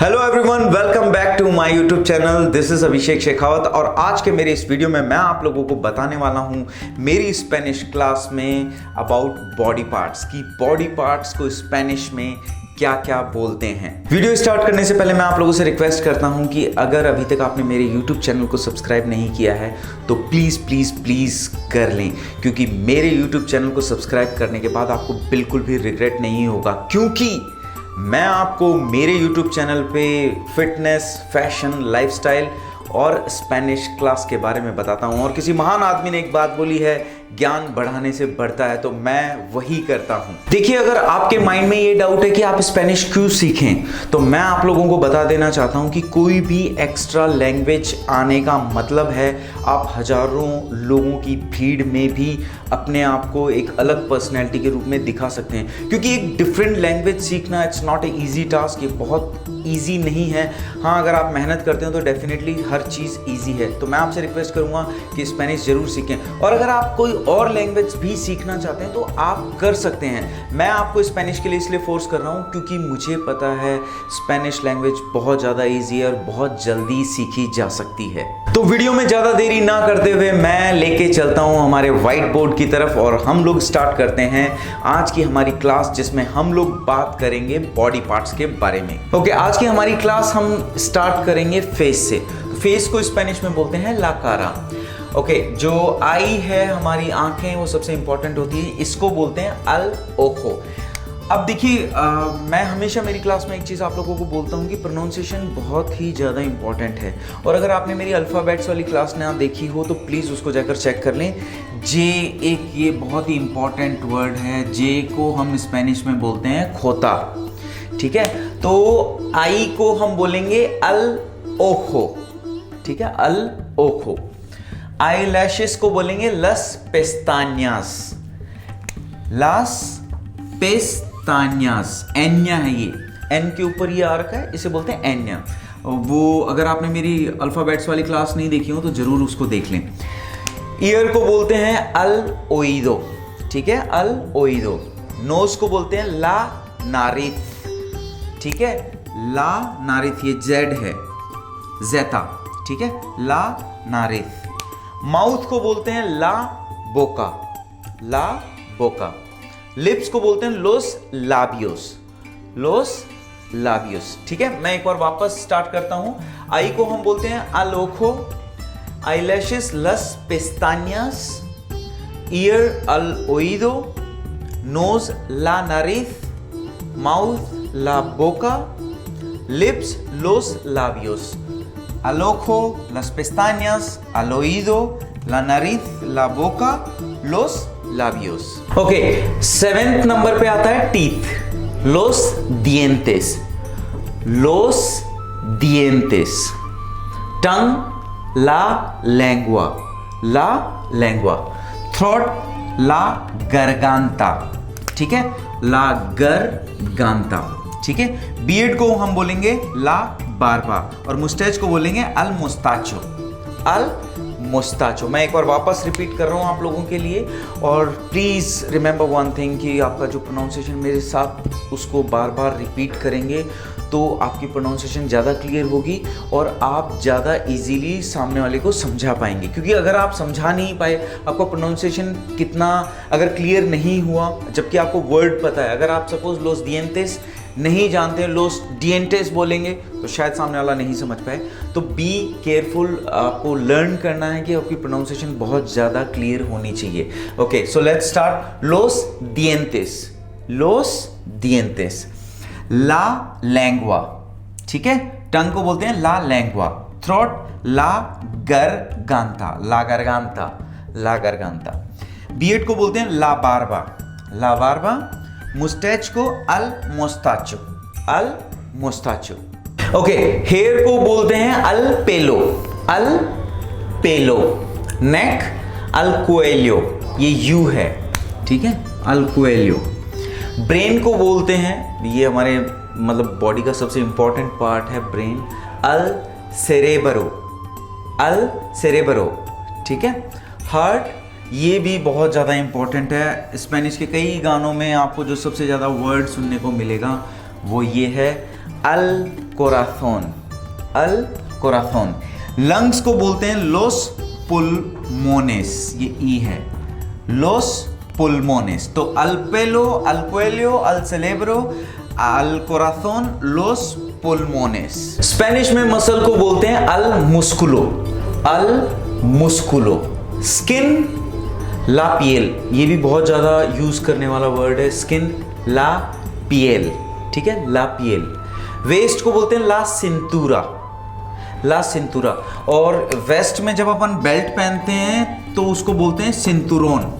Hello everyone, welcome back to my YouTube channel. This is Abhishek Shekhawat और आज के मेरे इस वीडियो में मैं आप लोगों को बताने वाला हूं मेरी स्पेनिश क्लास में अबाउट बॉडी पार्ट्स की बॉडी पार्ट्स को स्पेनिश में क्या क्या बोलते हैं। वीडियो स्टार्ट करने से पहले मैं आप लोगों से रिक्वेस्ट करता हूं कि अगर अभी तक आपने मेरे यूट्यूब चैनल को सब्सक्राइब नहीं किया है तो प्लीज़ प्लीज़ प्लीज़ कर लें, क्योंकि मेरे यूट्यूब चैनल को सब्सक्राइब करने के बाद आपको बिल्कुल भी रिग्रेट नहीं होगा, क्योंकि मैं आपको मेरे YouTube चैनल पे फिटनेस, फैशन, लाइफस्टाइल और स्पेनिश क्लास के बारे में बताता हूँ। और किसी महान आदमी ने एक बात बोली है, ज्ञान बढ़ाने से बढ़ता है, तो मैं वही करता हूँ। देखिए, अगर आपके माइंड में ये डाउट है कि आप स्पेनिश क्यों सीखें, तो मैं आप लोगों को बता देना चाहता हूँ कि कोई भी एक्स्ट्रा लैंग्वेज आने का मतलब है आप हजारों लोगों की भीड़ में भी अपने आप को एक अलग पर्सनैलिटी के रूप में दिखा सकते हैं। क्योंकि एक डिफरेंट लैंग्वेज सीखना it's not a easy task, ये बहुत ईजी नहीं है। हाँ, अगर आप मेहनत करते हो तो डेफिनेटली हर चीज़ ईजी है। तो मैं आपसे रिक्वेस्ट करूँगा कि स्पेनिश ज़रूर सीखें, और अगर आप कोई और लैंग्वेज भी सीखना चाहते हैं तो आप कर सकते हैं। मैं आपको स्पेनिश के लिए इसलिए फोर्स कर रहा हूँ क्योंकि मुझे पता है स्पेनिश लैंग्वेज बहुत ज़्यादा ईजी है और बहुत जल्दी सीखी जा सकती है। तो वीडियो में ज़्यादा देरी ना करते हुए मैं लेके चलता हूँ हमारे व्हाइट बोर्ड की तरफ और हम लोग स्टार्ट करते हैं आज की हमारी क्लास, जिसमें हम लोग बात करेंगे बॉडी पार्ट्स के बारे में। ओके, आज की हमारी क्लास हम स्टार्ट करेंगे फेस से। फेस को स्पेनिश में बोलते हैं ला कारा। ओके, जो आई है, हमारी आंखें, वो सबसे इंपॉर्टेंट होती है, इसको बोलते हैं अल ओखो। अब देखिए, मैं हमेशा मेरी क्लास में एक चीज़ आप लोगों को बोलता हूँ कि प्रोनाउंसिएशन बहुत ही ज़्यादा इंपॉर्टेंट है, और अगर आपने मेरी अल्फ़ाबेट्स वाली क्लास ना देखी हो तो प्लीज़ उसको जाकर चेक कर लें। जे एक ये बहुत ही इंपॉर्टेंट वर्ड है। जे को हम स्पेनिश में बोलते हैं खोता, ठीक है। तो आई को हम बोलेंगे अल ओखो, ठीक है, अल ओखो। आई लैशेस को बोलेंगे लस पेस्तानियास, लस पेस्तानियास। एन्या है ये, एन के ऊपर ये आ रखा है, इसे बोलते हैं एन्या। वो अगर आपने मेरी अल्फ़ाबेट्स वाली क्लास नहीं देखी हो तो ज़रूर उसको देख लें। ईयर को बोलते हैं अल ओइदो, ठीक है, अल ओइदो। नोज को बोलते हैं ला नारिथ, ठीक है, ला नारिथ, ये जेड है, जेता, ठीक है, ला नारिथ। माउथ को बोलते हैं ला बोका, ला बोका। लिप्स को बोलते हैं लोस लाबियोस, लोस लाबियोस, ठीक है। मैं एक बार वापस स्टार्ट करता हूं। आई को हम बोलते हैं अल ओखो, आई लैशेस लस पेस्तानियास, ईयर अल ओइदो, नोज ला नारिथ, माउथ ला बोका, लिप्स लोस लाबियोस। Al ojo, las pestañas, al oído, la nariz, la boca, los labios. Okay, 7th number पे आता है teeth, los dientes, los dientes. टंग, la lengua, la lengua. Throat, la garganta, ठीक है, la garganta, ठीक है। बियर्ड को हम बोलेंगे ला बारबा, और मुस्टैच को बोलेंगे अल मोस्ताचो, अल मोस्ताचो। मैं एक बार वापस रिपीट कर रहा हूँ आप लोगों के लिए, और प्लीज़ रिमेंबर वन थिंग कि आपका जो प्रोनाउंसिएशन मेरे साथ उसको बार बार रिपीट करेंगे तो आपकी प्रोनाउंसिएशन ज़्यादा क्लियर होगी और आप ज़्यादा इजीली सामने वाले को समझा पाएंगे। क्योंकि अगर आप समझा नहीं पाए, आपका प्रोनाउंसिएशन कितना अगर क्लियर नहीं हुआ, जबकि आपको वर्ड पता है, अगर आप सपोज लोस दिएंटेस नहीं जानते, लोस डिएंटेस बोलेंगे तो शायद सामने वाला नहीं समझ पाए। तो बी केयरफुल, आपको लर्न करना है कि आपकी प्रोनाउंसिएशन बहुत ज़्यादा क्लियर होनी चाहिए। Okay, so let's start. लोस दिएंटेस, लोस दिएंटेस। ला लैंग्वा, ठीक है, टंग को बोलते हैं ला लैंग्वा। थ्रोट, ला गरगांता, ला गरगांता, ला गरगांता। बियर्ड को बोलते हैं ला बारबा, ला बारबा। मुस्टैच को अल मोस्ताचो, अल मोस्ताचो। ओके, हेयर को बोलते हैं अल पेलो, अल पेलो। नेक, अल कुएलियो, ये यू है, ठीक है, अल कुएलियो। ब्रेन को बोलते हैं, ये हमारे मतलब बॉडी का सबसे इंपॉर्टेंट पार्ट है ब्रेन, अल सेरेबरो, अल सेरेबरो, ठीक है। हार्ट, ये भी बहुत ज़्यादा इंपॉर्टेंट है। स्पेनिश के कई गानों में आपको जो सबसे ज़्यादा वर्ड सुनने को मिलेगा वो ये है अल कोराथोन, अल कोराथोन। लंग्स को बोलते हैं लोस पुल्मोनेस, ये ई है, लोस पुल्मोनेस। तो अल पेलो, अल क्वेलियो, अल सेलेब्रो, अल कोराथोन, लोस पुल्मोनेस। स्पेनिश में मसल को बोलते हैं अल मुस्कुलो, अल मुस्कुलो। स्किन, ला पियल, ये भी बहुत ज्यादा यूज करने वाला वर्ड है, स्किन, ला पियल, ठीक है, ला पियल। वेस्ट को बोलते हैं ला सिंतूरा, ला सिंतूरा। और वेस्ट में जब अपन बेल्ट पहनते हैं तो उसको बोलते हैं सिंतुरोन,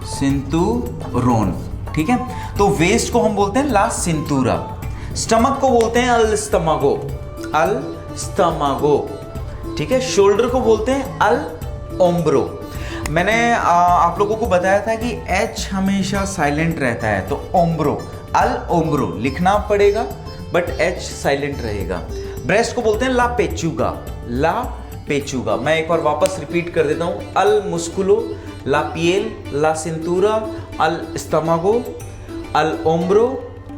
सिंतुरोन, ठीक है। तो वेस्ट को हम बोलते हैं ला सिंतूरा। स्टमक को बोलते हैं अल स्टमागो, अल स्टमागो, ठीक है। शोल्डर को बोलते हैं अल ओम्ब्रो। मैंने आप लोगों को बताया था कि एच हमेशा साइलेंट रहता है, तो ओम्ब्रो, अल ओम्ब्रो लिखना पड़ेगा बट एच साइलेंट रहेगा। ब्रेस्ट को बोलते हैं ला पेचुगा, ला पेचुगा। मैं एक बार वापस रिपीट कर देता हूं, अल मुस्कुलो, ला पियल, ला सिंतूरा, अल स्टमागो, अल ओम्ब्रो,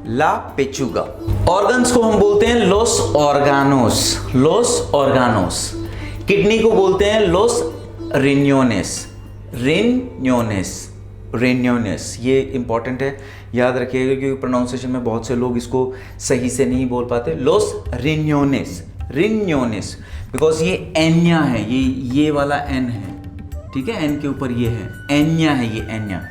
ला पेचुगा। ऑर्गन्स को हम बोलते हैं लोस ऑर्गानोस, लोस ऑर्गानोस। किडनी को बोलते हैं लोस रिन्योनेस, रिन्योनेस, रिन्योनेस। ये इंपॉर्टेंट है, याद रखिएगा क्योंकि प्रोनाउंसिएशन में बहुत से लोग इसको सही से नहीं बोल पाते। लोस रिन्योनेस, रिन्योनेस, बिकॉज ये एन्या है, ये वाला एन है, ठीक है, एन के ऊपर ये है, एन्या है, ये एन्या,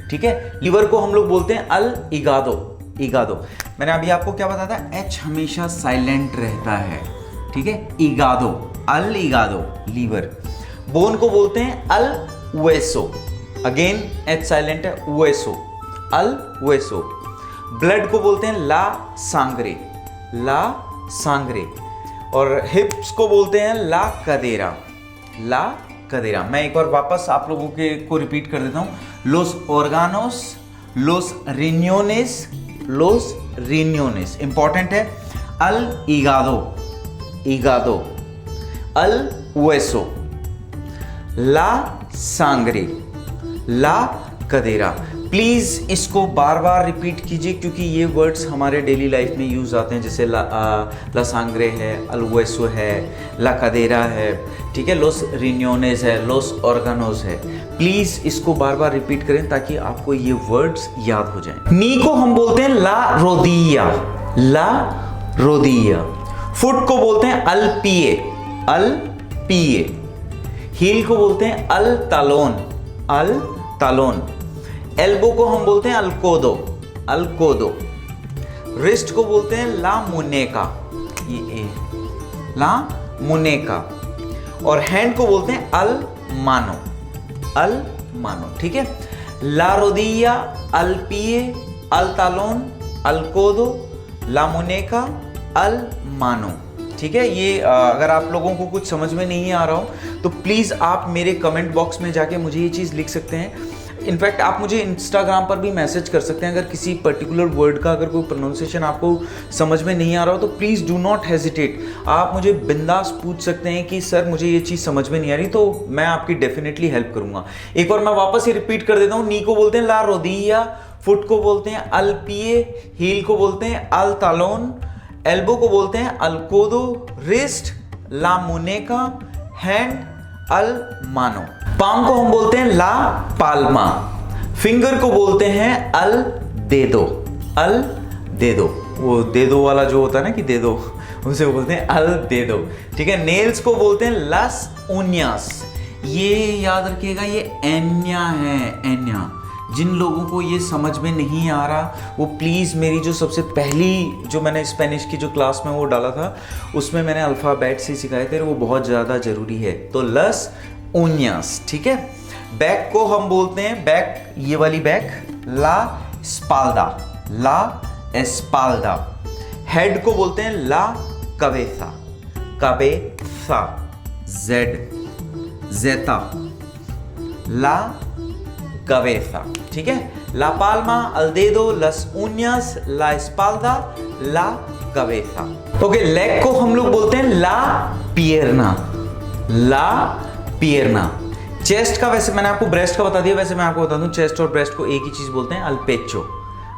ठीक है। लिवर को हम लोग बोलते हैं अल इगादो, इगादो। मैंने अभी आपको क्या बताया था, एच हमेशा साइलेंट रहता है, ठीक है, इगादो, अल इगादो, लीवर। बोन को बोलते हैं अल वेसो, अगेन एच साइलेंट है, वेसो, अल वेसो। ब्लड को बोलते हैं ला सांग्रे, ला सांग्रे। और हिप्स को बोलते हैं ला कदेरा, ला कदेरा। मैं एक बार वापस आप लोगों को रिपीट कर देता हूं, लोस ऑर्गानोस, लोस रिन्योनेस, लोस रिन्योनेस। इंपॉर्टेंट है, अल इगादो, इगादो, अल वेसो, ला सांग्रे, ला कदेरा। प्लीज इसको बार बार रिपीट कीजिए क्योंकि ये वर्ड्स हमारे डेली लाइफ में यूज आते हैं, जैसे ला सांग्रे है, अल वेसो है, ला कदेरा है, ठीक है, लोस रिन्योनेस है, लोस ऑर्गानोस है। प्लीज इसको बार बार रिपीट करें ताकि आपको ये वर्ड्स याद हो जाएं। नी को हम बोलते हैं ला रोदिया, ला रोदिया। फुट को बोलते हैं अल पिए, अल पिए। हील को बोलते हैं अल तालोन, अल तालोन। एल्बो को हम बोलते हैं अल कोदो, अल कोदो। रिस्ट को बोलते हैं ला मुनेका, ये ए, ला मुनेका। और हैंड को बोलते हैं अल मानो, अल मानो, ठीक है। ला रोदिया, अल पिए, अल तालोन, अल कोदो, ला मुनेका, अल मानो, ठीक है। ये अगर आप लोगों को कुछ समझ में नहीं आ रहा हो तो प्लीज़ आप मेरे कमेंट बॉक्स में जाके मुझे ये चीज़ लिख सकते हैं। इनफैक्ट आप मुझे इंस्टाग्राम पर भी मैसेज कर सकते हैं अगर किसी पर्टिकुलर वर्ड का अगर कोई प्रोनाउंसिएशन आपको समझ में नहीं आ रहा हो तो प्लीज़ डू नॉट हेजिटेट। आप मुझे बिंदास पूछ सकते हैं कि सर मुझे ये चीज़ समझ में नहीं आ रही, तो मैं आपकी डेफिनेटली हेल्प करूँगा। एक बार मैं वापस ही रिपीट कर देता हूँ। नी को बोलते हैं ला रोदिया, फुट को बोलते हैं अल पिए, हील को बोलते हैं अल तालोन, एल्बो को बोलते हैं अल कोदो, रिस्ट ला मुनेका, हैंड अल मानो। पाम को हम बोलते हैं ला पाल्मा। फिंगर को बोलते हैं अल देदो, अल देदो। वो देदो वाला जो होता है ना कि दे दो, उसे बोलते हैं अल देदो, ठीक है। नेल्स को बोलते हैं लस उन्यास। ये याद रखिएगा, ये एन्या है, एन्या। जिन लोगों को ये समझ में नहीं आ रहा वो प्लीज़ मेरी जो सबसे पहली जो मैंने स्पेनिश की जो क्लास में वो डाला था उसमें मैंने अल्फ़ाबेट्स ही सिखाए थे, वो बहुत ज़्यादा ज़रूरी है। तो लस उन्यास, ठीक है। बैक को हम बोलते हैं, बैक ये वाली बैक, ला स्पाल्दा, ला एस्पाल्दा। हेड को बोलते हैं ला कबेसा, कबेसा, जेड जेता, ला कबेसा, ठीक है। ला पाल्मा, अल देदो, लस उन्यास, ला स्पाल्दा, ला कबेसा। ओके, लेग को हम लोग बोलते हैं ला पियरना, ला पियरना। चेस्ट का, वैसे मैंने आपको ब्रेस्ट का बता दिया, वैसे मैं आपको बता दूं चेस्ट और ब्रेस्ट को एक ही चीज बोलते हैं, अल पेचो,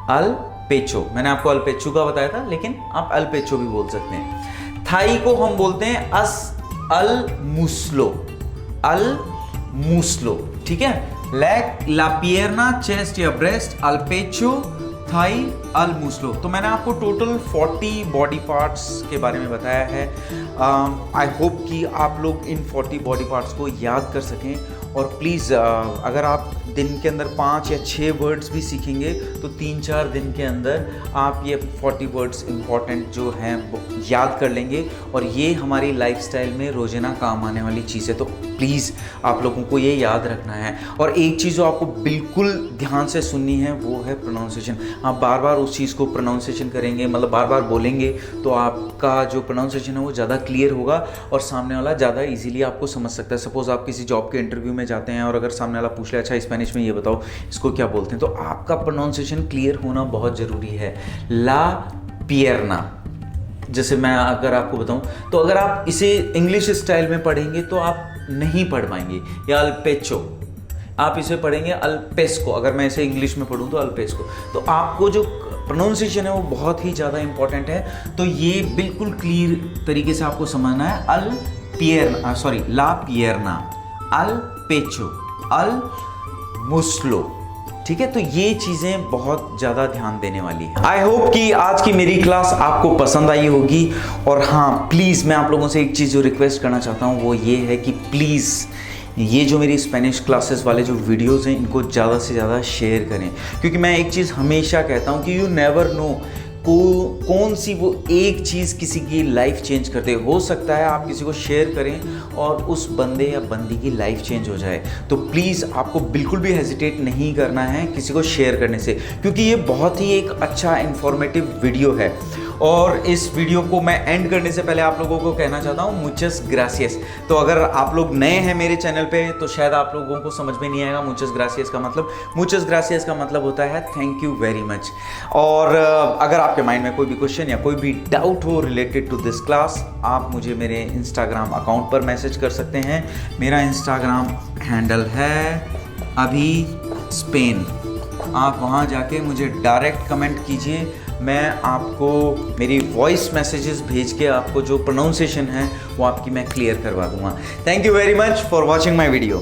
अल पेचो, मैंने आपको अल पेचो का बताया था, लेकिन आप अल पेचो भी बोल सकते हैं। थाई को हम बोलते हैं अल मुस्लो, अल मुस्लो, ठीक है। लेग, ला पियरना, चेस्ट या ब्रेस्ट, अल पेचो, थाई, अल मुस्लो। तो मैंने आपको टोटल 40 बॉडी पार्ट्स के बारे में बताया है। आई होप कि आप लोग इन 40 बॉडी पार्ट्स को याद कर सकें। और प्लीज़ अगर आप दिन के अंदर 5 या 6 वर्ड्स भी सीखेंगे तो 3-4 दिन के अंदर आप ये 40 वर्ड्स इंपॉर्टेंट जो हैं वो याद कर लेंगे, और ये हमारी लाइफस्टाइल में रोज़ाना काम आने वाली चीज़ है। तो प्लीज़ आप लोगों को ये याद रखना है। और एक चीज़ जो आपको बिल्कुल ध्यान से सुननी है वो है प्रोनाउंसिएशन। आप बार बार उस चीज़ को प्रोनाउंसिएशन करेंगे, मतलब बार बार बोलेंगे, तो आपका जो प्रोनाउंसिएशन है वो ज़्यादा क्लियर होगा और सामने वाला ज़्यादा ईजिली आपको समझ सकता है। सपोज़ आप किसी जॉब के इंटरव्यू में जाते हैं और अगर सामने वाला पूछ ले अच्छा स्पेनिश में ये बताओ इसको क्या बोलते हैं, तो आपका प्रोनाउंसिएशन क्लियर होना बहुत ज़रूरी है। ला पियरना, जैसे मैं अगर आपको बताऊं, तो अगर आप इसे इंग्लिश स्टाइल में पढ़ेंगे तो आप नहीं पढ़ पाएंगे। या अल पेचो, आप इसे पढ़ेंगे अल पेस्को, अगर मैं इसे इंग्लिश में पढ़ूं तो अल पेस्को। तो आपको जो प्रोनाउंसिएशन है वो बहुत ही ज़्यादा इंपॉर्टेंट है। तो ये बिल्कुल क्लियर तरीके से आपको समझना है। अल पियरना, सॉरी, ला पियरना, अल पेचो, अल मुस्लो, ठीक है। तो ये चीज़ें बहुत ज़्यादा ध्यान देने वाली है। आई होप कि आज की मेरी क्लास आपको पसंद आई होगी। और हाँ, प्लीज़ मैं आप लोगों से एक चीज़ जो रिक्वेस्ट करना चाहता हूँ वो ये है कि प्लीज़ ये जो मेरी स्पेनिश क्लासेस वाले जो वीडियोस हैं इनको ज़्यादा से ज़्यादा शेयर करें, क्योंकि मैं एक चीज़ हमेशा कहता हूँ कि यू नेवर नो कौन सी वो एक चीज़ किसी की लाइफ चेंज कर दे। हो सकता है आप किसी को शेयर करें और उस बंदे या बंदी की लाइफ चेंज हो जाए। तो प्लीज़ आपको बिल्कुल भी हेजिटेट नहीं करना है किसी को शेयर करने से, क्योंकि ये बहुत ही एक अच्छा इन्फॉर्मेटिव वीडियो है। और इस वीडियो को मैं एंड करने से पहले आप लोगों को कहना चाहता हूँ मुचस ग्रासियस। तो अगर आप लोग नए हैं मेरे चैनल पे तो शायद आप लोगों को समझ में नहीं आएगा मुचस ग्रासियस का मतलब। मुचस ग्रासियस का मतलब होता है थैंक यू वेरी मच। और अगर आपके माइंड में कोई भी क्वेश्चन या कोई भी डाउट हो रिलेटेड टू दिस क्लास, आप मुझे मेरे इंस्टाग्राम अकाउंट पर मैसेज कर सकते हैं। मेरा इंस्टाग्राम हैंडल है अभी स्पेन। आप वहाँ जाके मुझे डायरेक्ट कमेंट कीजिए, मैं आपको मेरी वॉइस मैसेजेस भेज के आपको जो प्रोनाउंसिएशन है वो आपकी मैं क्लियर करवा दूंगा। Thank you very much for watching my video.